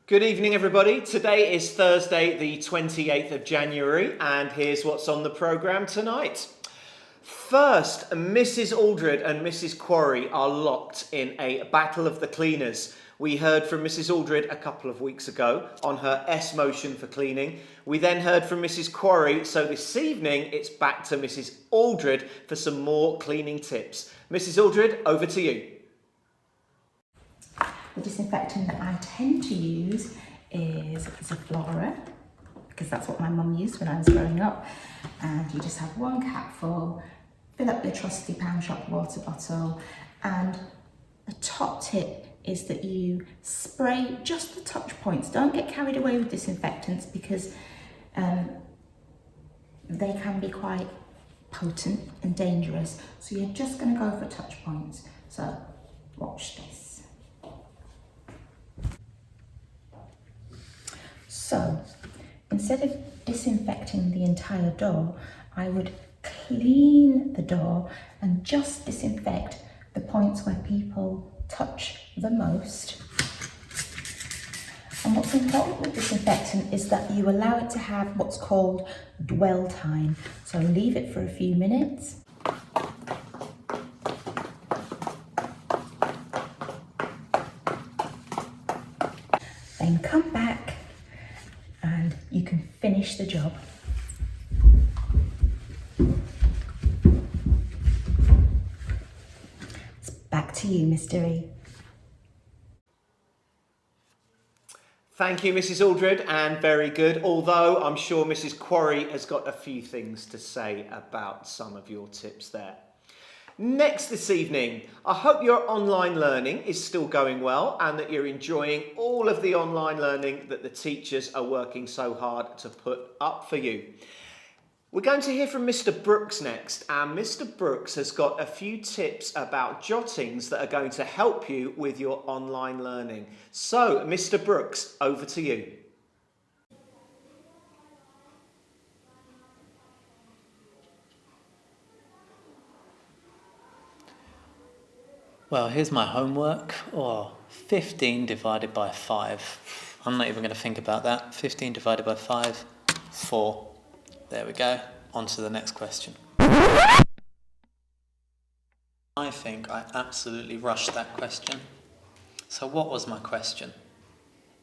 Good evening, everybody. Today is Thursday, the 28th of January, and here's what's on the programme tonight. First, Mrs. Aldred and Mrs. Quarry are locked in a battle of the cleaners. We heard from Mrs. Aldred a couple of weeks ago on her S motion for cleaning. We then heard from Mrs. Quarry, so this evening it's back to Mrs. Aldred for some more cleaning tips. Mrs. Aldred, over to you. The disinfectant that I tend to use is Zoflora, because that's what my mum used when I was growing up. And you just have one capful, fill up your trusty Pound Shop water bottle, and the top tip is that you spray just the touch points. Don't get carried away with disinfectants because they can be quite potent and dangerous. So you're just going to go for touch points. So watch this. So instead of disinfecting the entire door, I would clean the door and just disinfect the points where people touch the most. And what's important with disinfectant is that you allow it to have what's called dwell time. So leave it for a few minutes. Then come back and you can finish the job. It's back to you, Mr. E. Thank you, Mrs. Aldred, and very good. Although I'm sure Mrs. Quarry has got a few things to say about some of your tips there. Next this evening, I hope your online learning is still going well and that you're enjoying all of the online learning that the teachers are working so hard to put up for you. We're going to hear from Mr. Brooks next, and Mr. Brooks has got a few tips about jottings that are going to help you with your online learning. So, Mr. Brooks, over to you. Well, here's my homework. 15 divided by 5. I'm not even going to think about that. 15 divided by 5, 4. There we go. On to the next question. I think I absolutely rushed that question. So what was my question?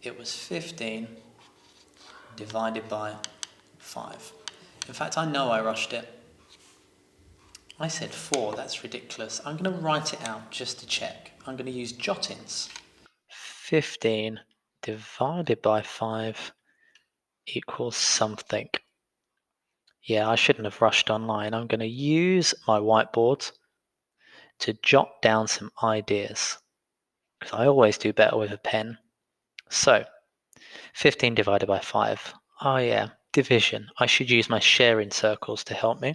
It was 15 divided by 5. In fact, I know I rushed it. I said 4, that's ridiculous. I'm going to write it out just to check. I'm going to use jottings. 15 divided by 5 equals something. Yeah, I shouldn't have rushed online. I'm going to use my whiteboard to jot down some ideas, because I always do better with a pen. So, 15 divided by 5. Oh yeah, division. I should use my sharing circles to help me.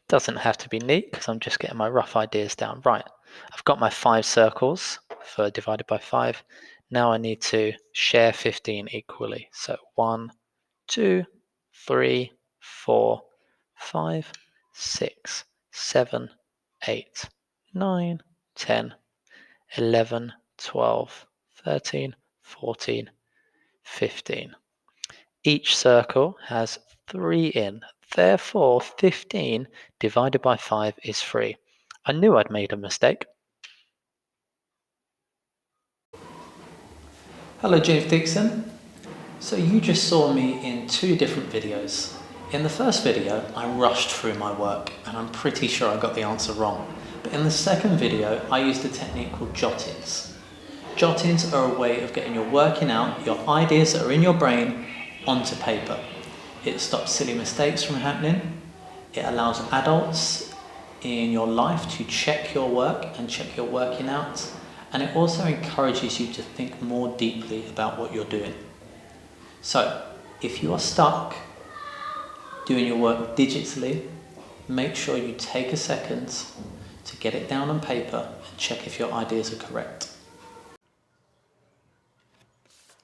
Doesn't have to be neat because I'm just getting my rough ideas down. Right, I've got my 5 circles for divided by 5. Now I need to share 15 equally. So 1, 2, 3, 4, 5, 6, 7, 8, 9, 10, 11, 12, 13, 14, 15. Each circle has 3 in. Therefore, 15 divided by 5 is 3. I knew I'd made a mistake. Hello, Jave Dixon. So you just saw me in 2 different videos. In the first video, I rushed through my work and I'm pretty sure I got the answer wrong. But in the second video, I used a technique called jottings. Jottings are a way of getting your working out, your ideas that are in your brain, onto paper. It stops silly mistakes from happening. It allows adults in your life to check your work and check your working out. And it also encourages you to think more deeply about what you're doing. So, if you are stuck doing your work digitally, make sure you take a second to get it down on paper and check if your ideas are correct.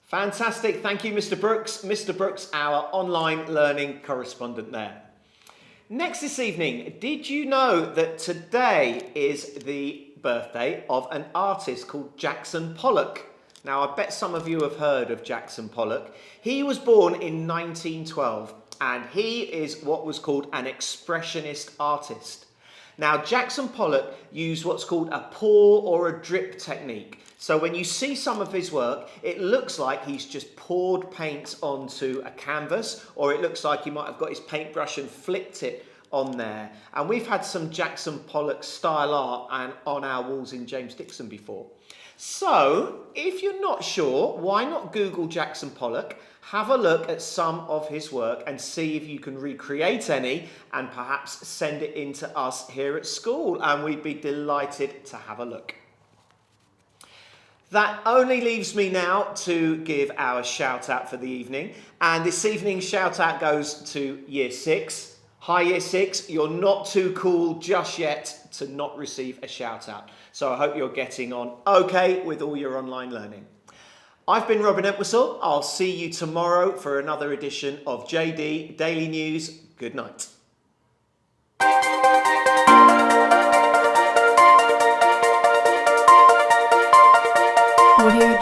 Fantastic. Thank you, Mr. Brooks. Mr. Brooks, our online learning correspondent there. Next this evening, did you know that today is the birthday of an artist called Jackson Pollock. Now, I bet some of you have heard of Jackson Pollock. He was born in 1912 and he is what was called an expressionist artist. Now, Jackson Pollock used what's called a pour or a drip technique. So when you see some of his work, it looks like he's just poured paint onto a canvas, or it looks like he might have got his paintbrush and flicked it on there. And we've had some Jackson Pollock style art on our walls in James Dixon before. So if you're not sure, why not Google Jackson Pollock, have a look at some of his work and see if you can recreate any and perhaps send it in to us here at school, and we'd be delighted to have a look. That only leaves me now to give our shout out for the evening, and this evening's shout out goes to Year 6. Hi Year 6, you're not too cool just yet to not receive a shout out. So I hope you're getting on okay with all your online learning. I've been Robin Entwistle. I'll see you tomorrow for another edition of JD Daily News. Good night. Audio